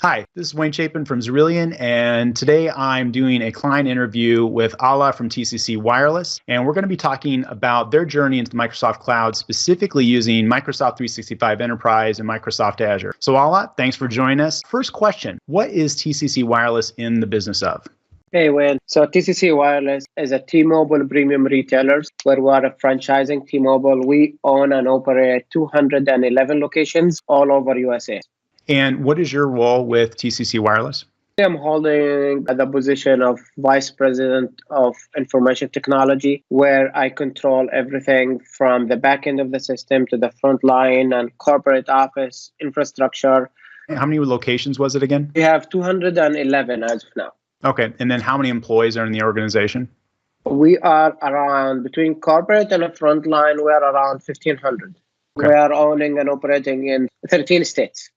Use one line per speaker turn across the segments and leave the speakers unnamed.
Hi, this is Wayne Chapin from Xerillion, and today I'm doing a client interview with Ala from TCC Wireless, and we're going to be talking about their journey into the Microsoft Cloud, specifically using Microsoft 365 Enterprise and Microsoft Azure. So Ala, thanks for joining us. First question, what is TCC Wireless in the business of?
Hey, Wayne. So TCC Wireless is a T-Mobile premium retailer where we are franchising T-Mobile. We own and operate 211 locations all over USA.
And what is your role with TCC Wireless?
I'm holding the position of Vice President of Information Technology, where I control everything from the back end of the system to the front line and corporate office infrastructure.
How many locations was it again?
We have 211 as of now.
Okay, and then how many employees are in the organization?
We are around, between corporate and the front line, we are around 1,500.
Okay.
We are owning and operating in 13 states.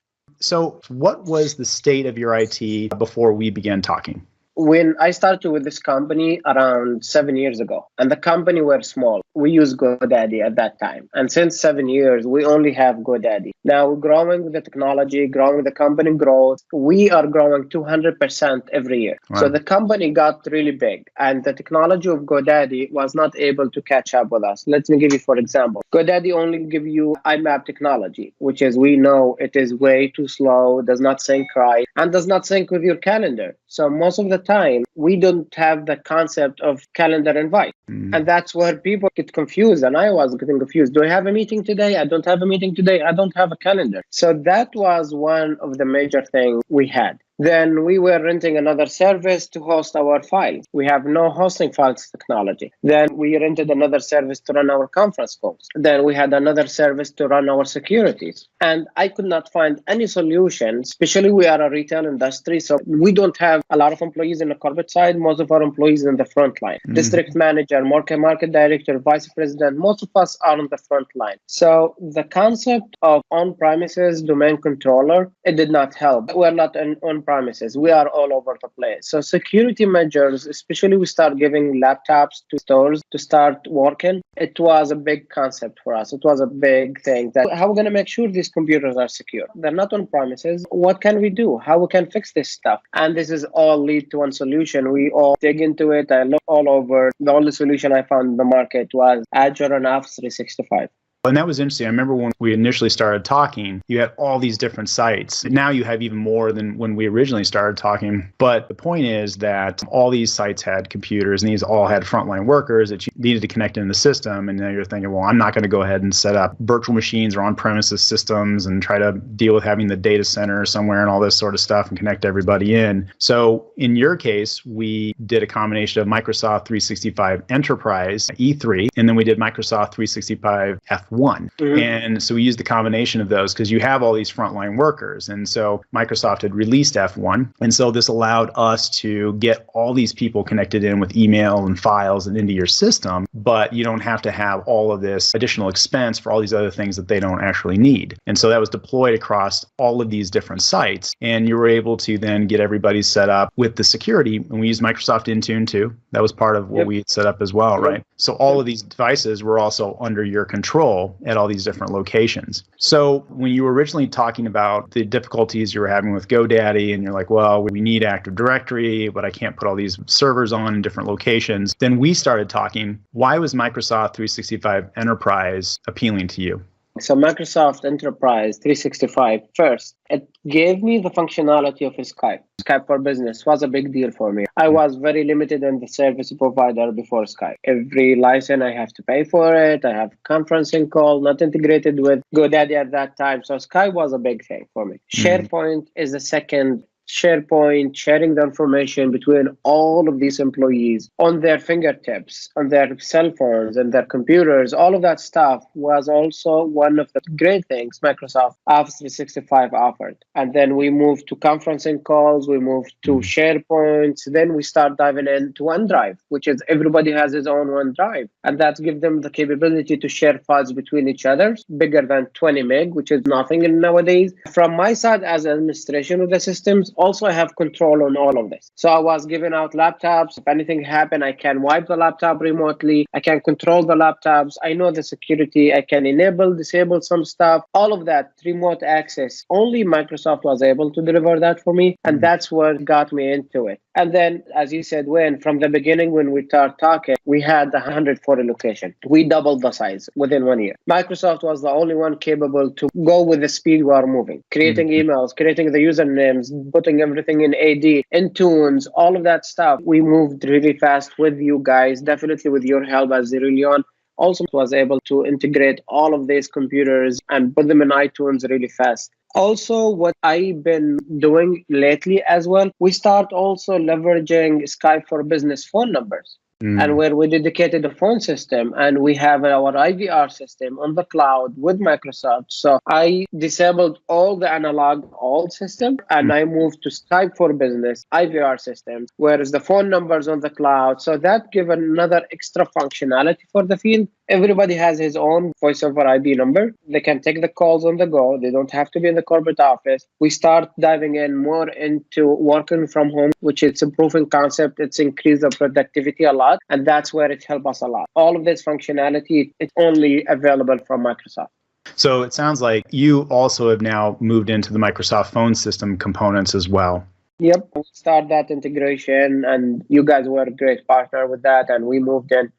So what was the state of your IT before we began talking?
When I started with this company around 7 years ago, and the company were small, we used GoDaddy at that time. And since 7 years, we only have GoDaddy. Now we're growing with the technology, growing with the company growth. We are growing 200% every year.
Wow.
So the company got really big, and the technology of GoDaddy was not able to catch up with us. Let me give you, for example, GoDaddy only give you IMAP technology, which is, we know it is way too slow, does not sync right, and does not sync with your calendar. So most of the time, we don't have the concept of calendar invite. And that's where people get confused. And I was getting confused. Do I have a meeting today? I don't have a meeting today. I don't have a calendar. So that was one of the major things we had. Then we were renting another service to host our files. We have no hosting files technology. Then we rented another service to run our conference calls. Then we had another service to run our securities. And I could not find any solution, especially we are a retail industry. So we don't have a lot of employees in the corporate side. Most of our employees in the front line. District manager, market director, vice president, most of us are on the front line. So the concept of on-premises domain controller, it did not help. We're not on-premises. We are all over the place. So security measures, especially we start giving laptops to stores to start working. It was a big concept for us. It was a big thing that how we're going to make sure these computers are secure. They're not on-premises. What can we do? How we can fix this stuff? And this is all lead to one solution. We all dig into it. I look all over. The only solution I found in the market was Azure and Office 365.
And that was interesting. I remember when we initially started talking, you had all these different sites. Now you have even more than when we originally started talking. But the point is that all these sites had computers, and these all had frontline workers that you needed to connect in the system. And now you're thinking, well, I'm not going to go ahead and set up virtual machines or on-premises systems and try to deal with having the data center somewhere and all this sort of stuff and connect everybody in. So in your case, we did a combination of Microsoft 365 Enterprise, E3, and then we did Microsoft 365 F1. And so we used the combination of those because you have all these frontline workers. And so Microsoft had released F1. And so this allowed us to get all these people connected in with email and files and into your system, but you don't have to have all of this additional expense for all these other things that they don't actually need. And so that was deployed across all of these different sites. And you were able to then get everybody set up with the security. And we used Microsoft Intune too. That was part of what we had set up as well, right? So all of these devices were also under your control at all these different locations. So when you were originally talking about the difficulties you were having with GoDaddy and you're like, well, we need Active Directory, but I can't put all these servers on in different locations, then we started talking, why was Microsoft 365 Enterprise appealing to you?
So Microsoft Enterprise 365, first, it gave me the functionality of Skype. Skype for Business was a big deal for me. I was very limited in the service provider before Skype. Every license I have to pay for it. I have conferencing call, not integrated with GoDaddy at that time. So Skype was a big thing for me. SharePoint is the second. SharePoint, sharing the information between all of these employees on their fingertips, on their cell phones and their computers, all of that stuff was also one of the great things Microsoft Office 365 offered. And then we moved to conferencing calls, we moved to SharePoint, then we start diving into OneDrive, which is everybody has his own OneDrive. And that gives them the capability to share files between each other, bigger than 20 meg, which is nothing nowadays. From my side as administration of the systems, Also, I have control on all of this. So I was giving out laptops. If anything happened, I can wipe the laptop remotely. I can control the laptops. I know the security. I can enable, disable some stuff. All of that remote access. Only Microsoft was able to deliver that for me. And that's what got me into it. And then, as you said, from the beginning, when we started talking, we had 140 locations. We doubled the size within 1 year. Microsoft was the only one capable to go with the speed we are moving, creating emails, creating the usernames, putting everything in AD, in Tunes, all of that stuff. We moved really fast with you guys, definitely with your help as Xerillion. Also was able to integrate all of these computers and put them in iTunes really fast. Also, what I've been doing lately as well, we start also leveraging Skype for business phone numbers. And where we dedicated a phone system and we have our IVR system on the cloud with Microsoft. So I disabled all the analog old system and I moved to Skype for business IVR systems, whereas the phone numbers on the cloud. So that gave another extra functionality for the field. Everybody has his own voice over IP number. They can take the calls on the go. They don't have to be in the corporate office. We start diving in more into working from home, which is a proven concept. It's increased the productivity a lot. And that's where it helped us a lot. All of this functionality, it's only available from Microsoft.
So it sounds like you also have now moved into the Microsoft phone system components as well.
Yep. We started that integration and you guys were a great partner with that. And we moved in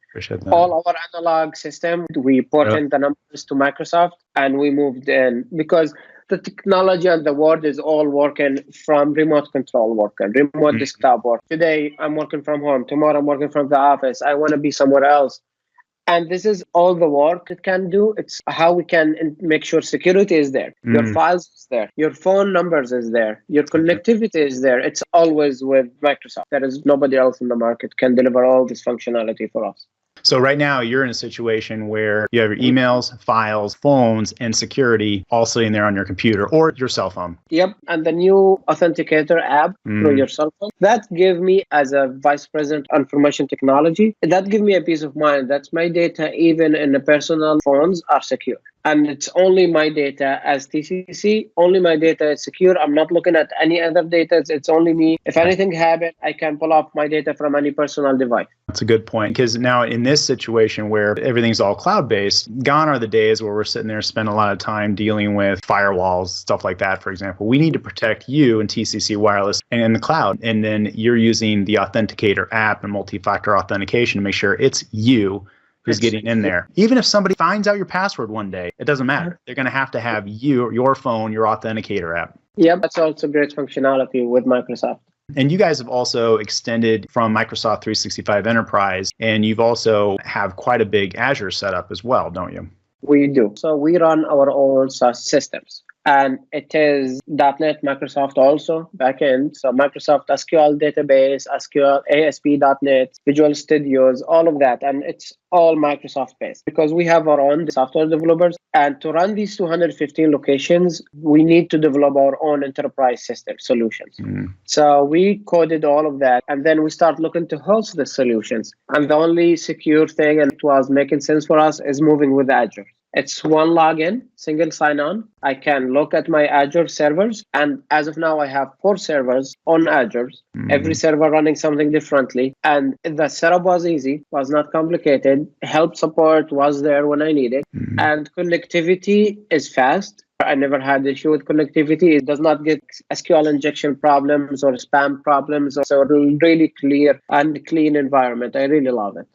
all our analog system. We put in the numbers to Microsoft and we moved in because the technology and the world is all working from remote control working, remote desktop work. Today, I'm working from home. Tomorrow, I'm working from the office. I want to be somewhere else. And this is all the work it can do. It's how we can make sure security is there. Your files is there. Your phone numbers is there. Your connectivity is there. It's always with Microsoft. There is nobody else in the market can deliver all this functionality for us.
So right now you're in a situation where you have your emails, files, phones, and security all sitting there on your computer or your cell phone.
Yep. And the new Authenticator app through your cell phone, that gave me as a vice president of information technology, that gave me a peace of mind that my data, even in the personal phones, are secure. And it's only my data as TCC, only my data is secure. I'm not looking at any other data. It's only me. If anything happens, I can pull up my data from any personal device.
That's a good point. Because now in this situation where everything's all cloud-based, gone are the days where we're sitting there spending a lot of time dealing with firewalls, stuff like that, for example. We need to protect you in TCC Wireless and in the cloud. And then you're using the Authenticator app and multi-factor authentication to make sure it's you who's getting in there. Even if somebody finds out your password one day, it doesn't matter. They're going to have you, your phone, your Authenticator app.
Yeah, that's also great functionality with Microsoft.
And you guys have also extended from Microsoft 365 Enterprise, and you've also have quite a big Azure setup as well, don't you?
We do. So we run our own SaaS systems. And it is .NET Microsoft also backend. So Microsoft SQL database, SQL ASP.NET, Visual Studios, all of that. And it's all Microsoft based because we have our own software developers. And to run these 215 locations, we need to develop our own enterprise system solutions. So we coded all of that. And then we start looking to host the solutions. And the only secure thing, and it was making sense for us, is moving with Azure. It's one login, single sign-on. I can look at my Azure servers. And as of now, I have 4 servers on Azure, every server running something differently. And the setup was easy, was not complicated. Help support was there when I needed. And connectivity is fast. I never had issue with connectivity. It does not get SQL injection problems or spam problems. So a really clear and clean environment. I really love it.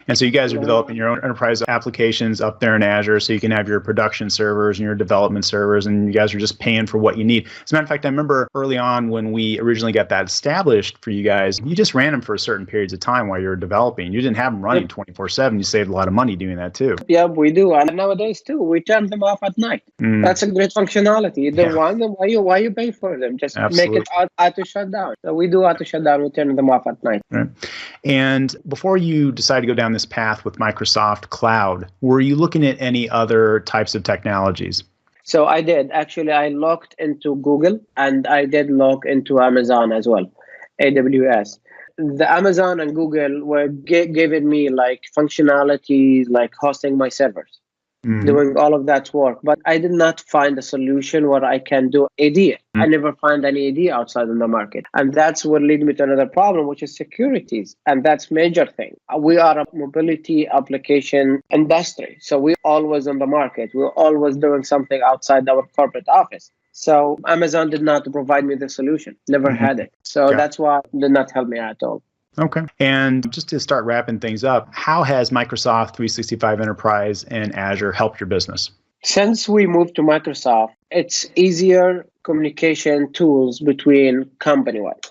And so you guys are developing your own enterprise applications up there in Azure so you can have your production servers and your development servers, and you guys are just paying for what you need. As a matter of fact, I remember early on when we originally got that established for you guys, you just ran them for certain periods of time while you were developing. You didn't have them running 24/7. You saved a lot of money doing that too.
Yeah, we do. And nowadays too, we turn them off at night. That's a great functionality. You don't want them, why you pay for them? Just make it auto shutdown. So we do auto shutdown, we turn them off at night.
Right. And before you decide to go down this path with Microsoft Cloud, were you looking at any other types of technologies?
So I did. Actually, I looked into Google and I did look into Amazon as well, AWS. The Amazon and Google were giving me like functionalities like hosting my servers. doing all of that work. But I did not find a solution where I can do AD. I never find any AD outside in the market. And that's what led me to another problem, which is securities. And that's major thing. We are a mobility application industry. So we're always on the market. We're always doing something outside our corporate office. So Amazon did not provide me the solution, never had it. So that's why it did not help me at all.
Okay. And just to start wrapping things up, how has Microsoft 365 Enterprise and Azure helped your business?
Since we moved to Microsoft, it's easier communication tools between company-wide.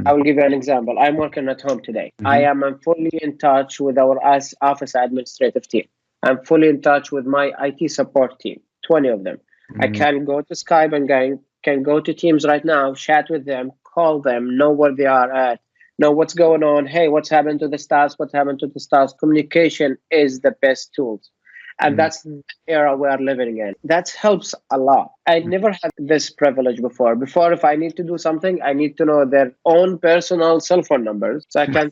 I will give you an example. I'm working at home today. I am fully in touch with our office administrative team. I'm fully in touch with my IT support team, 20 of them. I can go to Skype and can go to Teams right now, chat with them, call them, know where they are at, know what's going on. Hey, what's happened to the staff? What happened to the staff? Communication is the best tools. And that's the era we're living in. That helps a lot. I never had this privilege before. Before, if I need to do something, I need to know their own personal cell phone numbers. So I can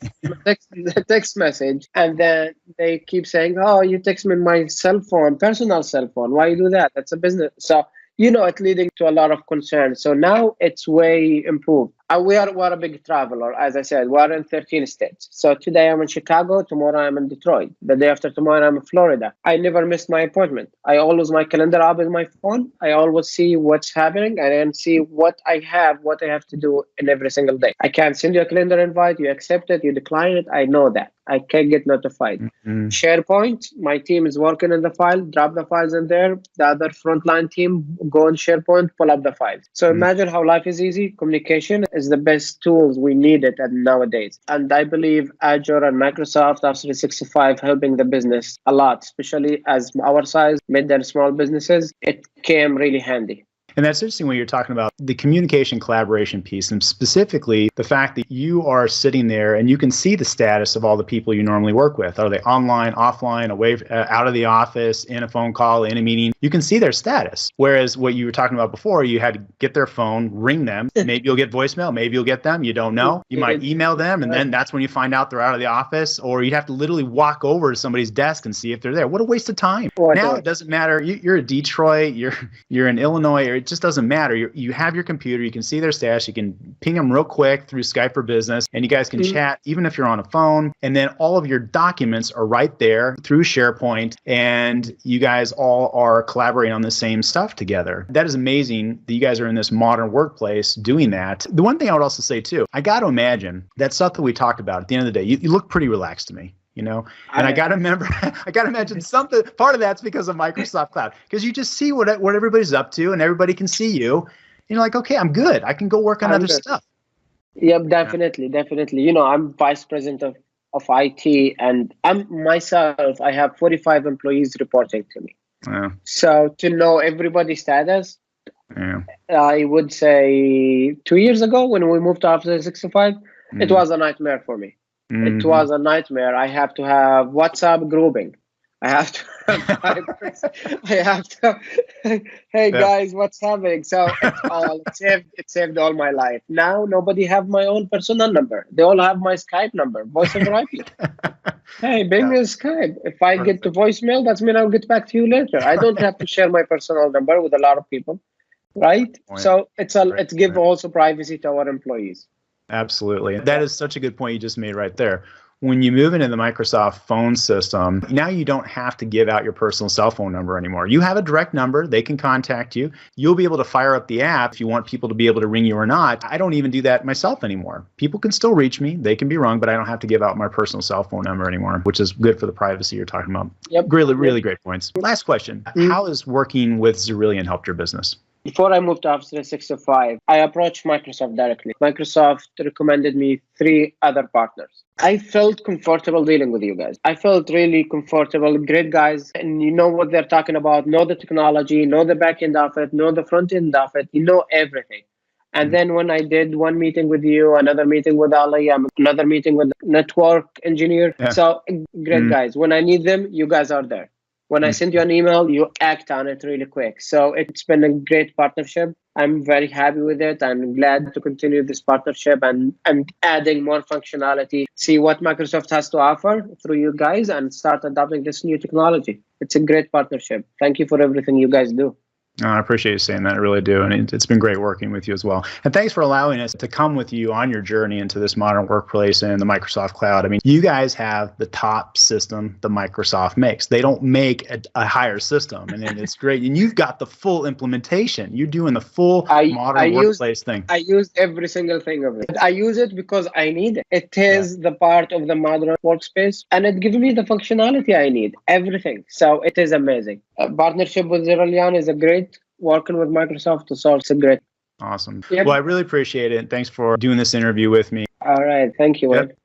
text message. And then they keep saying, oh, you text me my cell phone, personal cell phone. Why you do that? That's a business. So, it's leading to a lot of concern. So now it's way improved. We're a big traveler. As I said, we're in 13 states. So today I'm in Chicago. Tomorrow I'm in Detroit. The day after tomorrow I'm in Florida. I never miss my appointment. I always, my calendar up in my phone. I always see what's happening and then see what I have to do in every single day. I can send you a calendar invite. You accept it. You decline it. I know that. I can get notified. SharePoint, my team is working on the file, drop the files in there. The other frontline team go on SharePoint, pull up the files. So imagine how life is easy. Communication is the best tools we needed nowadays. And I believe Azure and Microsoft Office 365 helping the business a lot, especially as our size, mid and small businesses, it came really handy.
And that's interesting when you're talking about the communication collaboration piece, and specifically the fact that you are sitting there and you can see the status of all the people you normally work with. Are they online, offline, away, out of the office, in a phone call, in a meeting? You can see their status. Whereas what you were talking about before, you had to get their phone, ring them. Maybe you'll get voicemail. Maybe you'll get them. You don't know. You might email them, and then that's when you find out they're out of the office. Or you'd have to literally walk over to somebody's desk and see if they're there. What a waste of time. Now it doesn't matter. You're in Detroit. You're in Illinois. Or it just doesn't matter. You have your computer. You can see their status. You can ping them real quick through Skype for Business, and you guys can chat even if you're on a phone. And then all of your documents are right there through SharePoint, and you guys all are collaborating on the same stuff together. That is amazing that you guys are in this modern workplace doing that. The one thing I would also say too, I got to imagine that stuff that we talked about at the end of the day, you look pretty relaxed to me. And I got to imagine something, part of that's because of Microsoft Cloud, because you just see what everybody's up to and everybody can see you. And you're like, okay, I'm good. I can go work on other stuff.
Yep, definitely. I'm vice president of IT, and I have 45 employees reporting to me. Yeah. So to know everybody's status, I would say 2 years ago when we moved to Office 365, it was a nightmare for me. It was a nightmare. I have to have WhatsApp grouping. I have to hey guys, what's happening? So it saved all my life. Now nobody have my own personal number. They all have my Skype number, voice over IP. Hey, bring me a Skype. If I get to voicemail, that means I'll get back to you later. I don't have to share my personal number with a lot of people, right? So it's give also privacy to our employees.
Absolutely. That is such a good point you just made right there. When you move into the Microsoft phone system, now you don't have to give out your personal cell phone number anymore. You have a direct number. They can contact you. You'll be able to fire up the app if you want people to be able to ring you or not. I don't even do that myself anymore. People can still reach me. They can be wrong, but I don't have to give out my personal cell phone number anymore, which is good for the privacy you're talking about. Yep. Really great points. Last question. How has working with Xerillion helped your business?
Before I moved to Office 365, I approached Microsoft directly. Microsoft recommended me 3 other partners. I felt comfortable dealing with you guys. I felt really comfortable, great guys, and you know what they're talking about, know the technology, know the back end of it, know the front end of it, you know everything. And then when I did one meeting with you, another meeting with Ali, another meeting with network engineer. So great guys. When I need them, you guys are there. When I send you an email, you act on it really quick. So it's been a great partnership. I'm very happy with it. I'm glad to continue this partnership and adding more functionality, see what Microsoft has to offer through you guys, and start adopting this new technology. It's a great partnership. Thank you for everything you guys do.
I appreciate you saying that. I really do. And it's been great working with you as well. And thanks for allowing us to come with you on your journey into this modern workplace and the Microsoft cloud. I mean, you guys have the top system the Microsoft makes. They don't make a higher system. And it's great. And you've got the full implementation. You're doing the full modern workplace thing.
I use every single thing of it. I use it because I need it. It is the part of the modern workspace, and it gives me the functionality I need, everything. So it is amazing. A partnership with Xerillion is a great. Working with Microsoft to solve a great.
Awesome. Yep. Well, I really appreciate it. Thanks for doing this interview with me.
All right. Thank you.
Yep.